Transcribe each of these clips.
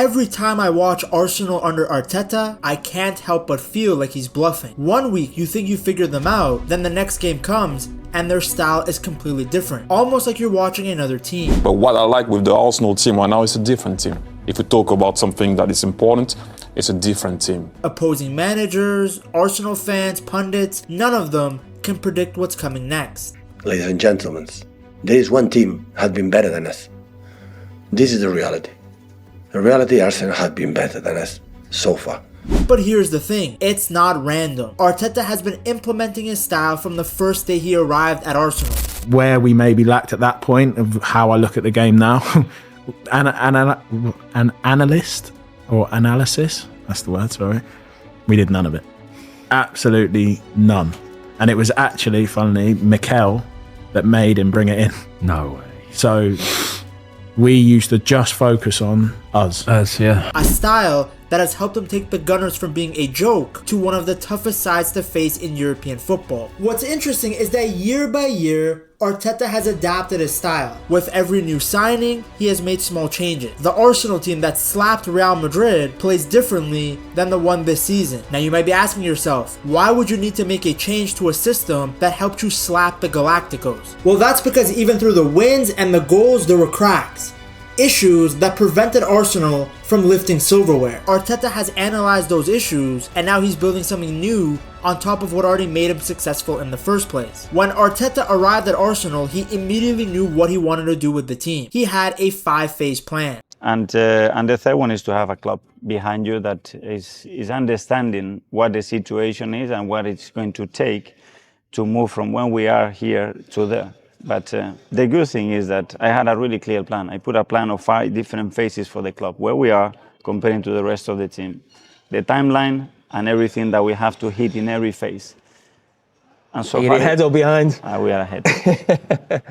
Every time I watch Arsenal under Arteta, I can't help but feel like he's bluffing. One week you think you figured them out, then the next game comes and their style is completely different. Almost like you're watching another team. But what I like with the Arsenal team right now is a different team. If we talk about something that is important, it's a different team. Opposing managers, Arsenal fans, pundits, none of them can predict what's coming next. Ladies and gentlemen, there is one team has been better than us. This is the reality. The reality, Arsenal has been better than us so far. But here's the thing, it's not random. Arteta has been implementing his style from the first day he arrived at Arsenal. Where we maybe lacked at that point of how I look at the game now, an analyst or analysis, that's the word, sorry, we did none of it. Absolutely none. And it was actually, funnily, Mikel that made him bring it in. No way. So we used to just focus on us. Yeah. A style that has helped him take the Gunners from being a joke to one of the toughest sides to face in European football. What's interesting is that year by year, Arteta has adapted his style. With every new signing, he has made small changes. The Arsenal team that slapped Real Madrid plays differently than the one this season. Now you might be asking yourself, why would you need to make a change to a system that helped you slap the Galacticos? Well, that's because even through the wins and the goals, there were cracks. Issues that prevented Arsenal from lifting silverware. Arteta has analyzed those issues and now he's building something new on top of what already made him successful in the first place. When Arteta arrived at Arsenal, he immediately knew what he wanted to do with the team. He had a 5-phase plan. And the third one is to have a club behind you that is understanding what the situation is and what it's going to take to move from when we are here to there. But the good thing is that I had a really clear plan. I put a plan of 5 different phases for the club, where we are comparing to the rest of the team. The timeline and everything that we have to hit in every phase. And so far, ahead or behind? We are ahead.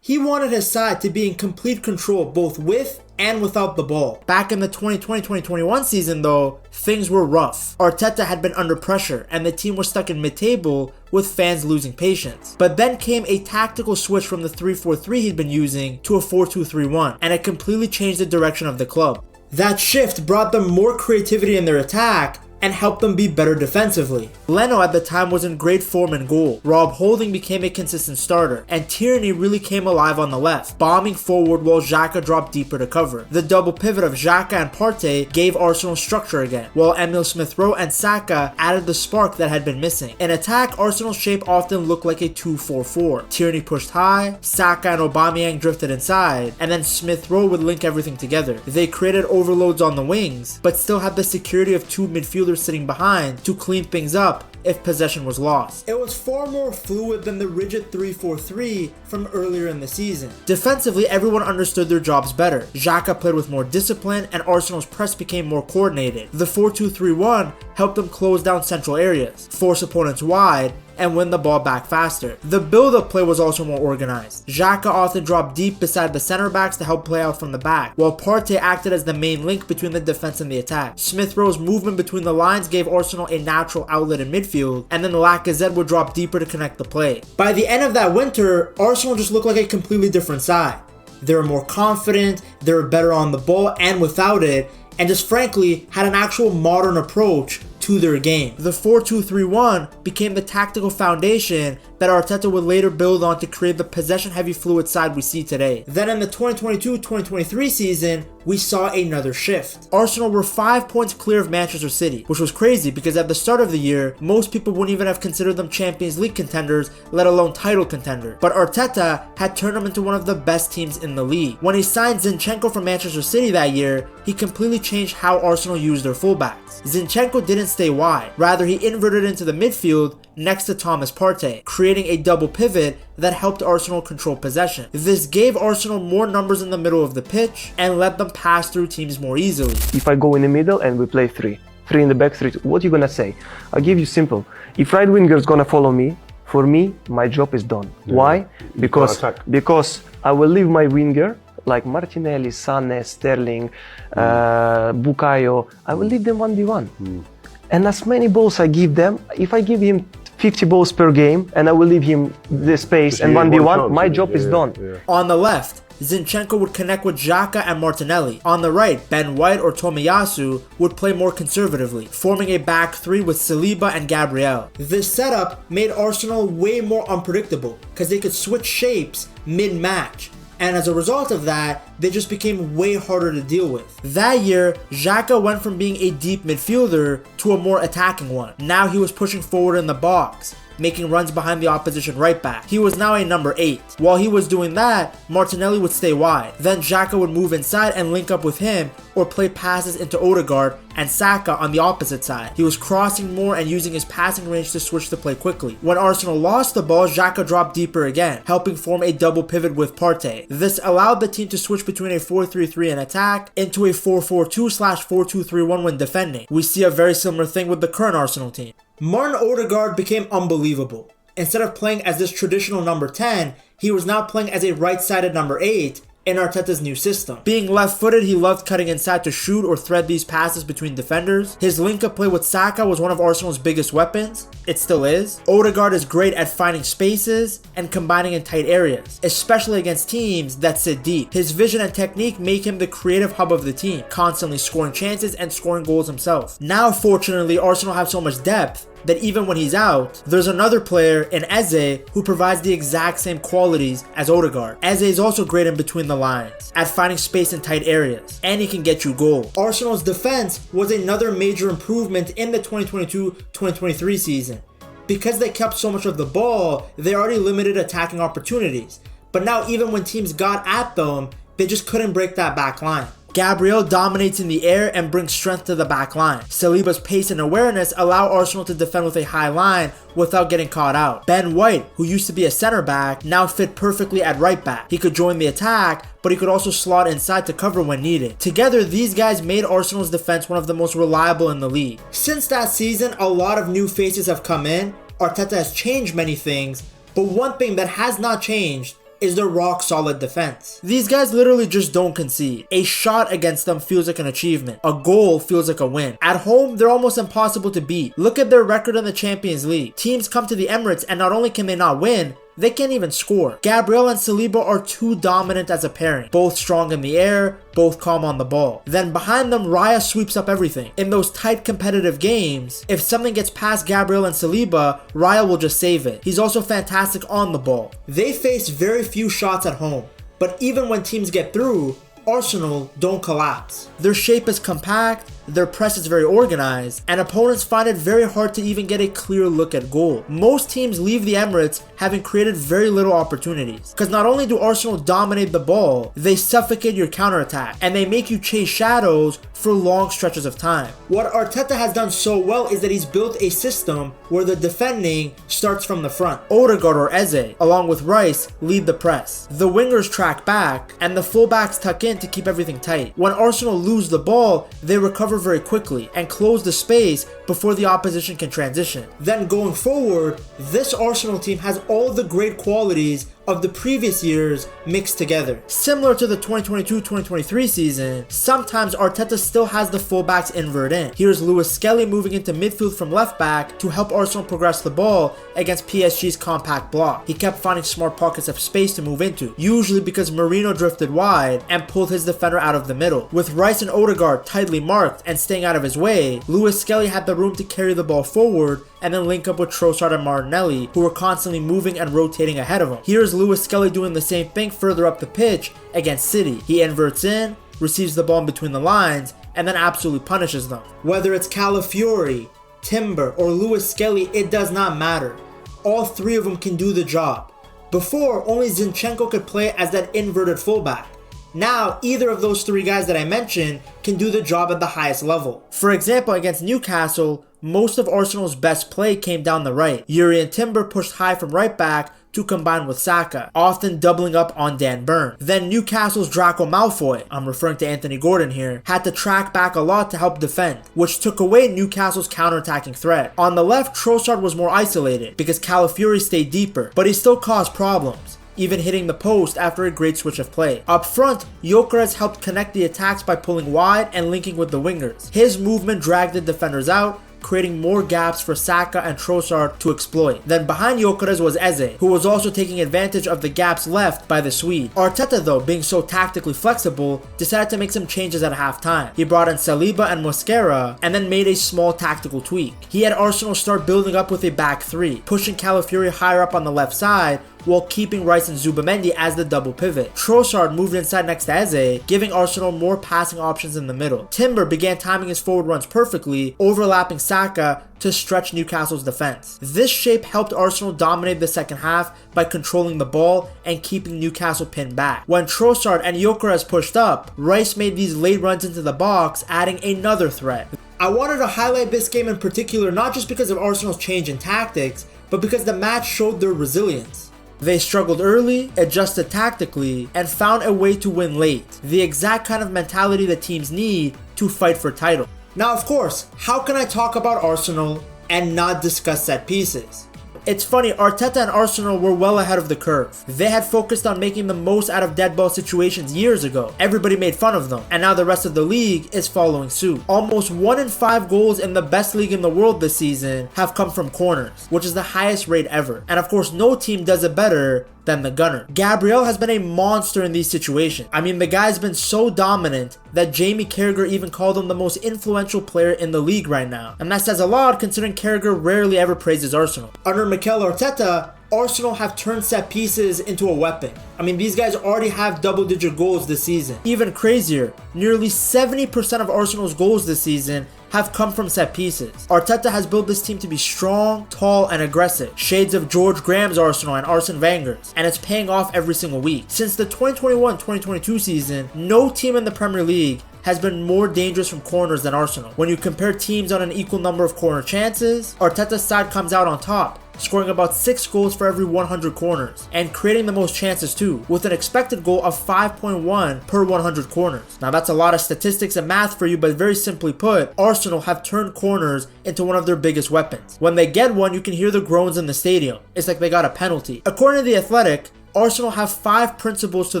He wanted his side to be in complete control both with and without the ball. Back in the 2020-2021 season though, things were rough. Arteta had been under pressure and the team was stuck in mid-table with fans losing patience. But then came a tactical switch from the 3-4-3 he'd been using to a 4-2-3-1 and it completely changed the direction of the club. That shift brought them more creativity in their attack and helped them be better defensively. Leno at the time was in great form in goal. Rob Holding became a consistent starter, and Tierney really came alive on the left, bombing forward while Xhaka dropped deeper to cover. The double pivot of Xhaka and Partey gave Arsenal structure again, while Emile Smith-Rowe and Saka added the spark that had been missing. In attack, Arsenal's shape often looked like a 2-4-4. Tierney pushed high, Saka and Aubameyang drifted inside, and then Smith-Rowe would link everything together. They created overloads on the wings, but still had the security of 2 midfielders sitting behind to clean things up if possession was lost. It was far more fluid than the rigid 3-4-3 from earlier in the season. Defensively, everyone understood their jobs better. Xhaka played with more discipline and Arsenal's press became more coordinated. The 4-2-3-1 helped them close down central areas, force opponents wide, and win the ball back faster. The build-up play was also more organized. Xhaka often dropped deep beside the center backs to help play out from the back, while Partey acted as the main link between the defense and the attack. Smith-Rowe's movement between the lines gave Arsenal a natural outlet in midfield, and then Lacazette would drop deeper to connect the play. By the end of that winter, Arsenal just looked like a completely different side. They were more confident, they were better on the ball and without it, and just frankly had an actual modern approach to their game. The 4-2-3-1 became the tactical foundation that Arteta would later build on to create the possession-heavy fluid side we see today. Then in the 2022-2023 season, we saw another shift. Arsenal were 5 points clear of Manchester City, which was crazy because at the start of the year, most people wouldn't even have considered them Champions League contenders, let alone title contender. But Arteta had turned them into one of the best teams in the league. When he signed Zinchenko from Manchester City that year, he completely changed how Arsenal used their fullbacks. Zinchenko didn't stay wide, rather he inverted into the midfield next to Thomas Partey, creating a double pivot that helped Arsenal control possession. This gave Arsenal more numbers in the middle of the pitch and let them pass through teams more easily. If I go in the middle and we play 3 in the back, 3, what are you gonna say? I'll give you simple. If right winger is gonna follow me, for me, my job is done. Yeah. Why? Because I will leave my winger like Martinelli, Sane, Sterling, Bukayo, I will leave them 1v1. And as many balls I give them, if I give him 50 balls per game and I will leave him the space and 1v1, my job is done. On the left, Zinchenko would connect with Xhaka and Martinelli. On the right, Ben White or Tomiyasu would play more conservatively, forming a back three with Saliba and Gabriel. This setup made Arsenal way more unpredictable because they could switch shapes mid-match. And as a result of that, they just became way harder to deal with. That year, Xhaka went from being a deep midfielder to a more attacking one. Now he was pushing forward in the box, making runs behind the opposition right back. He was now a number 8. While he was doing that, Martinelli would stay wide. Then Xhaka would move inside and link up with him or play passes into Odegaard and Saka on the opposite side. He was crossing more and using his passing range to switch the play quickly. When Arsenal lost the ball, Xhaka dropped deeper again, helping form a double pivot with Partey. This allowed the team to switch between a 4-3-3 in attack into a 4-4-2/4-2-3-1 when defending. We see a very similar thing with the current Arsenal team. Martin Odegaard became unbelievable. Instead of playing as this traditional number 10, he was now playing as a right-sided number 8 in Arteta's new system. Being left-footed, he loved cutting inside to shoot or thread these passes between defenders. His link-up play with Saka was one of Arsenal's biggest weapons. It still is. Odegaard is great at finding spaces and combining in tight areas, especially against teams that sit deep. His vision and technique make him the creative hub of the team, constantly scoring chances and scoring goals himself. Now, fortunately, Arsenal have so much depth that even when he's out, there's another player in Eze who provides the exact same qualities as Odegaard. Eze is also great in between the lines, at finding space in tight areas, and he can get you goals. Arsenal's defense was another major improvement in the 2022-2023 season. Because they kept so much of the ball, they already limited attacking opportunities. But now even when teams got at them, they just couldn't break that back line. Gabriel dominates in the air and brings strength to the back line. Saliba's pace and awareness allow Arsenal to defend with a high line without getting caught out. Ben White, who used to be a center back, now fit perfectly at right back. He could join the attack, but he could also slot inside to cover when needed. Together, these guys made Arsenal's defense one of the most reliable in the league. Since that season, a lot of new faces have come in. Arteta has changed many things, but one thing that has not changed is their rock-solid defense. These guys literally just don't concede. A shot against them feels like an achievement. A goal feels like a win. At home, they're almost impossible to beat. Look at their record in the Champions League. Teams come to the Emirates and not only can they not win, they can't even score. Gabriel and Saliba are too dominant as a pairing. Both strong in the air, both calm on the ball. Then behind them, Raya sweeps up everything. In those tight competitive games, if something gets past Gabriel and Saliba, Raya will just save it. He's also fantastic on the ball. They face very few shots at home, but even when teams get through, Arsenal don't collapse. Their shape is compact, their press is very organized, and opponents find it very hard to even get a clear look at goal. Most teams leave the Emirates having created very little opportunities, because not only do Arsenal dominate the ball, they suffocate your counterattack, and they make you chase shadows for long stretches of time. What Arteta has done so well is that he's built a system where the defending starts from the front. Odegaard or Eze, along with Rice, lead the press. The wingers track back, and the fullbacks tuck in to keep everything tight. When Arsenal lose the ball, they recover very quickly and close the space before the opposition can transition. Then going forward, this Arsenal team has all the great qualities of the previous years mixed together. Similar to the 2022-2023 season, sometimes Arteta still has the fullbacks invert in. Here's Lewis Skelly moving into midfield from left back to help Arsenal progress the ball against PSG's compact block. He kept finding smart pockets of space to move into, usually because Marino drifted wide and pulled his defender out of the middle. With Rice and Odegaard tightly marked and staying out of his way, Lewis Skelly had the room to carry the ball forward and then link up with Trossard and Martinelli, who were constantly moving and rotating ahead of him. Here's Lewis Skelly doing the same thing further up the pitch against City. He inverts in, receives the ball in between the lines, and then absolutely punishes them. Whether it's Calafiori, Timber, or Lewis Skelly, it does not matter. All three of them can do the job. Before, only Zinchenko could play as that inverted fullback. Now, either of those three guys that I mentioned can do the job at the highest level. For example, against Newcastle, most of Arsenal's best play came down the right. Yuri and Timber pushed high from right back to combine with Saka, often doubling up on Dan Burn. Then Newcastle's Draco Malfoy, I'm referring to Anthony Gordon here, had to track back a lot to help defend, which took away Newcastle's counterattacking threat. On the left, Trossard was more isolated because Calafiori stayed deeper, but he still caused problems, even hitting the post after a great switch of play. Up front, Gyökeres helped connect the attacks by pulling wide and linking with the wingers. His movement dragged the defenders out, creating more gaps for Saka and Trossard to exploit. Then behind Gyökeres was Eze, who was also taking advantage of the gaps left by the Swede. Arteta, though, being so tactically flexible, decided to make some changes at halftime. He brought in Saliba and Mosquera, and then made a small tactical tweak. He had Arsenal start building up with a back three, pushing Calafiori higher up on the left side, while keeping Rice and Zubimendi as the double pivot. Trossard moved inside next to Eze, giving Arsenal more passing options in the middle. Timber began timing his forward runs perfectly, overlapping Saka to stretch Newcastle's defense. This shape helped Arsenal dominate the second half by controlling the ball and keeping Newcastle pinned back. When Trossard and Gyökeres pushed up, Rice made these late runs into the box, adding another threat. I wanted to highlight this game in particular not just because of Arsenal's change in tactics, but because the match showed their resilience. They struggled early, adjusted tactically, and found a way to win late. The exact kind of mentality that teams need to fight for title. Now, of course, how can I talk about Arsenal and not discuss set pieces? It's funny, Arteta and Arsenal were well ahead of the curve. They had focused on making the most out of dead ball situations years ago. Everybody made fun of them, and now the rest of the league is following suit. Almost 1 in 5 goals in the best league in the world this season have come from corners, which is the highest rate ever. And of course, no team does it better than the gunner. Gabriel has been a monster in these situations. I mean, the guy's been so dominant that Jamie Carragher even called him the most influential player in the league right now. And that says a lot considering Carragher rarely ever praises Arsenal. Under Mikel Arteta, Arsenal have turned set pieces into a weapon. I mean, these guys already have double-digit goals this season. Even crazier, nearly 70% of Arsenal's goals this season have come from set pieces. Arteta has built this team to be strong, tall, and aggressive. Shades of George Graham's Arsenal and Arsene Wenger's, and it's paying off every single week. Since the 2021-2022 season, no team in the Premier League has been more dangerous from corners than Arsenal. When you compare teams on an equal number of corner chances, Arteta's side comes out on top, scoring about 6 goals for every 100 corners, and creating the most chances too, with an expected goal of 5.1 per 100 corners. Now that's a lot of statistics and math for you, but very simply put, Arsenal have turned corners into one of their biggest weapons. When they get one, you can hear the groans in the stadium. It's like they got a penalty. According to The Athletic, Arsenal have 5 principles to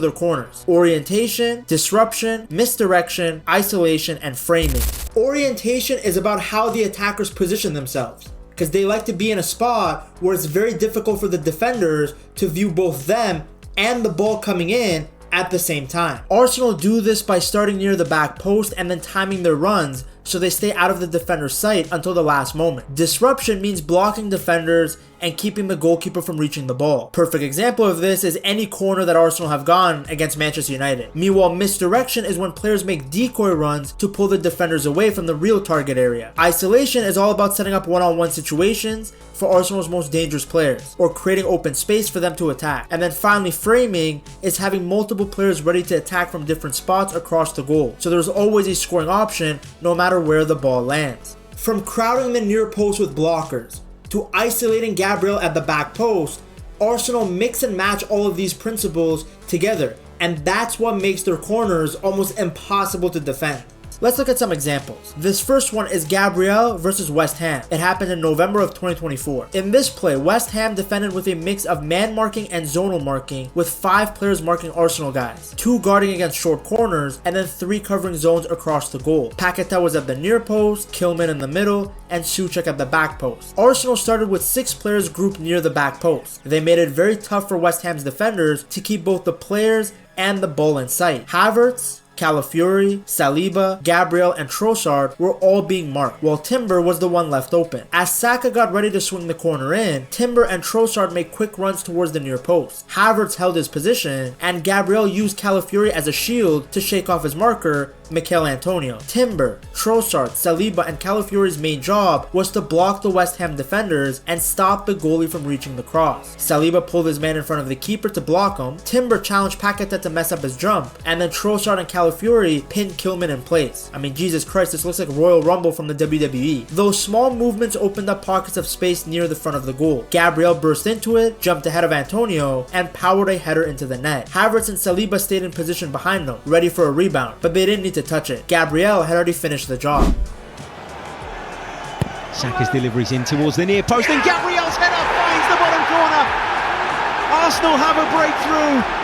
their corners: orientation, disruption, misdirection, isolation, and framing. Orientation is about how the attackers position themselves, because they like to be in a spot where it's very difficult for the defenders to view both them and the ball coming in at the same time. Arsenal do this by starting near the back post and then timing their runs so they stay out of the defender's sight until the last moment. Disruption means blocking defenders and keeping the goalkeeper from reaching the ball. Perfect example of this is any corner that Arsenal have gone against Manchester United. Meanwhile, misdirection is when players make decoy runs to pull the defenders away from the real target area. Isolation is all about setting up one-on-one situations for Arsenal's most dangerous players, or creating open space for them to attack. And then finally, framing is having multiple players ready to attack from different spots across the goal, so there's always a scoring option no matter where the ball lands. From crowding the near post with blockers to isolating Gabriel at the back post, Arsenal mix and match all of these principles together, and that's what makes their corners almost impossible to defend. Let's look at some examples. This first one is Gabriel versus West Ham. It happened in November of 2024. In this play, West Ham defended with a mix of man marking and zonal marking, with 5 players marking Arsenal guys, 2 guarding against short corners, and then 3 covering zones across the goal. Paqueta was at the near post, Kilman in the middle, and Souček at the back post. Arsenal started with 6 players grouped near the back post. They made it very tough for West Ham's defenders to keep both the players and the ball in sight. Havertz, Calafiori, Saliba, Gabriel, and Trossard were all being marked, while Timber was the one left open. As Saka got ready to swing the corner in, Timber and Trossard made quick runs towards the near post. Havertz held his position, and Gabriel used Calafiori as a shield to shake off his marker, Mikel Antonio. Timber, Trossard, Saliba, and Calafiori's main job was to block the West Ham defenders and stop the goalie from reaching the cross. Saliba pulled his man in front of the keeper to block him, Timber challenged Paqueta to mess up his jump, and then Trossard and Calafiori pinned Kilman in place. I mean, Jesus Christ, this looks like Royal Rumble from the WWE. Those small movements opened up pockets of space near the front of the goal. Gabriel burst into it, jumped ahead of Antonio, and powered a header into the net. Havertz and Saliba stayed in position behind them, ready for a rebound, but they didn't need to touch it. Gabriel had already finished the job. Saka's deliveries in towards the near post, and Gabriel's header finds the bottom corner. Arsenal have a breakthrough.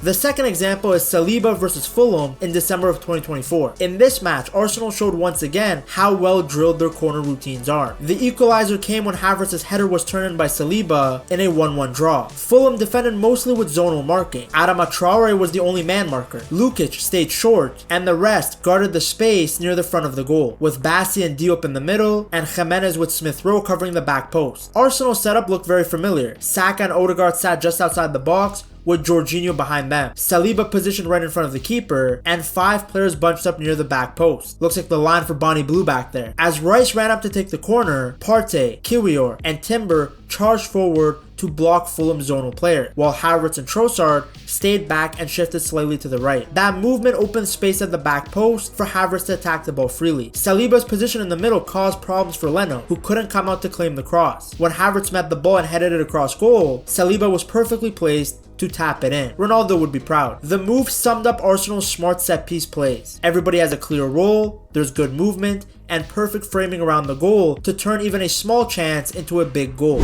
The second example is Saliba versus Fulham in December of 2024. In this match, Arsenal showed once again how well drilled their corner routines are. The equalizer came when Havertz's header was turned in by Saliba in a 1-1 draw. Fulham defended mostly with zonal marking. Adama Traore was the only man marker. Lukic stayed short, and the rest guarded the space near the front of the goal, with Bassi and Diop in the middle, and Jimenez with Smith Rowe covering the back post. Arsenal's setup looked very familiar. Saka and Odegaard sat just outside the box, with Jorginho behind them. Saliba positioned right in front of the keeper, and 5 players bunched up near the back post. Looks like the line for Bonnie Blue back there. As Rice ran up to take the corner, Partey, Kiwior, and Timber charged forward to block Fulham's zonal player, while Havertz and Trossard stayed back and shifted slightly to the right. That movement opened space at the back post for Havertz to attack the ball freely. Saliba's position in the middle caused problems for Leno, who couldn't come out to claim the cross. When Havertz met the ball and headed it across goal, Saliba was perfectly placed to tap it in. Ronaldo would be proud. The move summed up Arsenal's smart set-piece plays. Everybody has a clear role, there's good movement, and perfect framing around the goal to turn even a small chance into a big goal.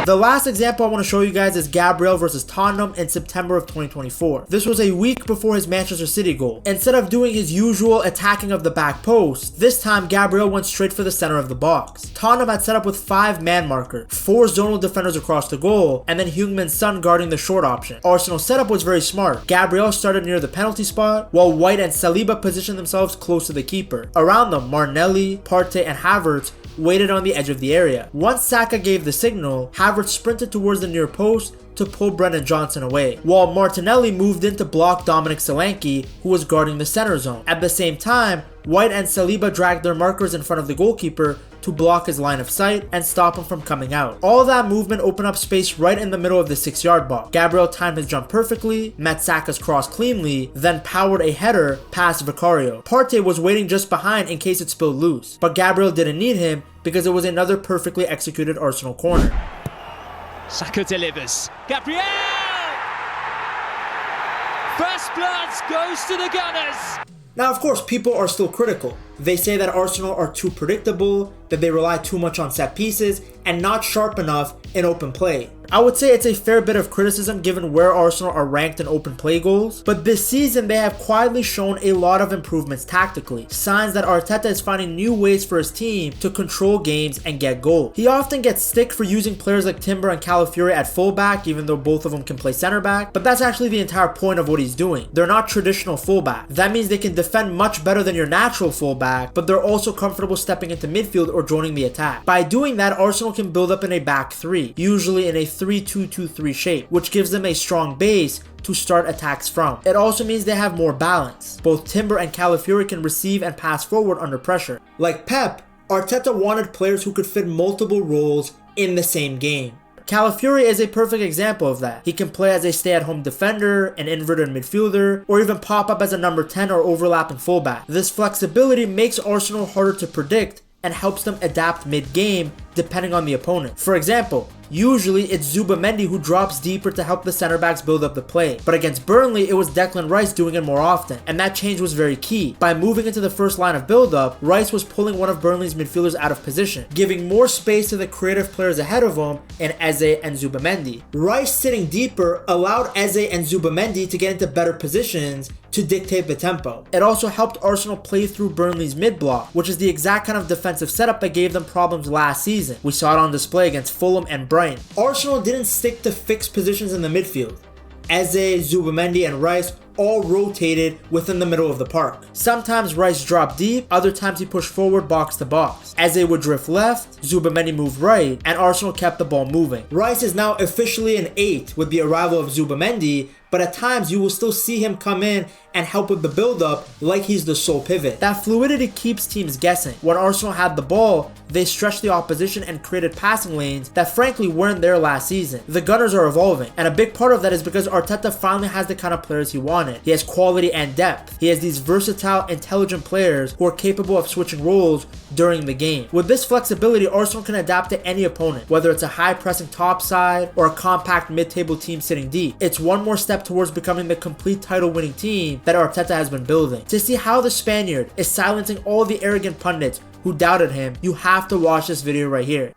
The last example I want to show you guys is Gabriel versus Tottenham in September of 2024. This was a week before his Manchester City goal. Instead of doing his usual attacking of the back post, this time Gabriel went straight for the center of the box. Tottenham had set up with 5 man markers, 4 zonal defenders across the goal, and then Heung-min Son guarding the short option. Arsenal's setup was very smart. Gabriel started near the penalty spot, while White and Saliba positioned themselves close to the keeper. Around them, Martinelli, Partey, and Havertz waited on the edge of the area. Once Saka gave the signal, Havertz sprinted towards the near post to pull Brennan Johnson away, while Martinelli moved in to block Dominic Solanke, who was guarding the center zone. At the same time, White and Saliba dragged their markers in front of the goalkeeper to block his line of sight and stop him from coming out. All that movement opened up space right in the middle of the 6-yard box. Gabriel timed his jump perfectly, met Saka's cross cleanly, then powered a header past Vicario. Partey was waiting just behind in case it spilled loose, but Gabriel didn't need him because it was another perfectly executed Arsenal corner. Saka delivers. Gabriel! First blood goes to the Gunners. Now, of course, people are still critical. They say that Arsenal are too predictable, that they rely too much on set pieces, and not sharp enough in open play. I would say it's a fair bit of criticism given where Arsenal are ranked in open play goals, but this season they have quietly shown a lot of improvements tactically, signs that Arteta is finding new ways for his team to control games and get goals. He often gets stick for using players like Timber and Calafiori at fullback, even though both of them can play center back, but that's actually the entire point of what he's doing. They're not traditional fullback. That means they can defend much better than your natural fullback, but they're also comfortable stepping into midfield or joining the attack. By doing that, Arsenal can build up in a back 3, usually in a 3-2-2-3 shape, which gives them a strong base to start attacks from. It also means they have more balance. Both Timber and Calafiori can receive and pass forward under pressure. Like Pep, Arteta wanted players who could fit multiple roles in the same game. Calafiori is a perfect example of that. He can play as a stay-at-home defender, an inverted midfielder, or even pop up as a number 10 or overlapping fullback. This flexibility makes Arsenal harder to predict and helps them adapt mid-game depending on the opponent. For example, usually it's Zubamendi who drops deeper to help the center backs build up the play, but against Burnley it was Declan Rice doing it more often, and that change was very key. By moving into the first line of build-up, Rice was pulling one of Burnley's midfielders out of position, giving more space to the creative players ahead of him in Eze and Zubamendi. Rice sitting deeper allowed Eze and Zubamendi to get into better positions to dictate the tempo. It also helped Arsenal play through Burnley's mid-block, which is the exact kind of defensive setup that gave them problems last season. We saw it on display against Fulham and Brighton. Arsenal didn't stick to fixed positions in the midfield. Eze, Zubamendi, and Rice all rotated within the middle of the park. Sometimes Rice dropped deep, other times he pushed forward box to box. Eze would drift left, Zubamendi moved right, and Arsenal kept the ball moving. Rice is now officially an 8 with the arrival of Zubamendi, but at times you will still see him come in and help with the build-up like he's the sole pivot. That fluidity keeps teams guessing. When Arsenal had the ball, they stretched the opposition and created passing lanes that frankly weren't there last season. The Gunners are evolving, and a big part of that is because Arteta finally has the kind of players he wanted. He has quality and depth. He has these versatile, intelligent players who are capable of switching roles during the game. With this flexibility, Arsenal can adapt to any opponent, whether it's a high-pressing top side or a compact mid-table team sitting deep. It's one more step towards becoming the complete title-winning team that Arteta has been building. To see how the Spaniard is silencing all the arrogant pundits who doubted him, you have to watch this video right here.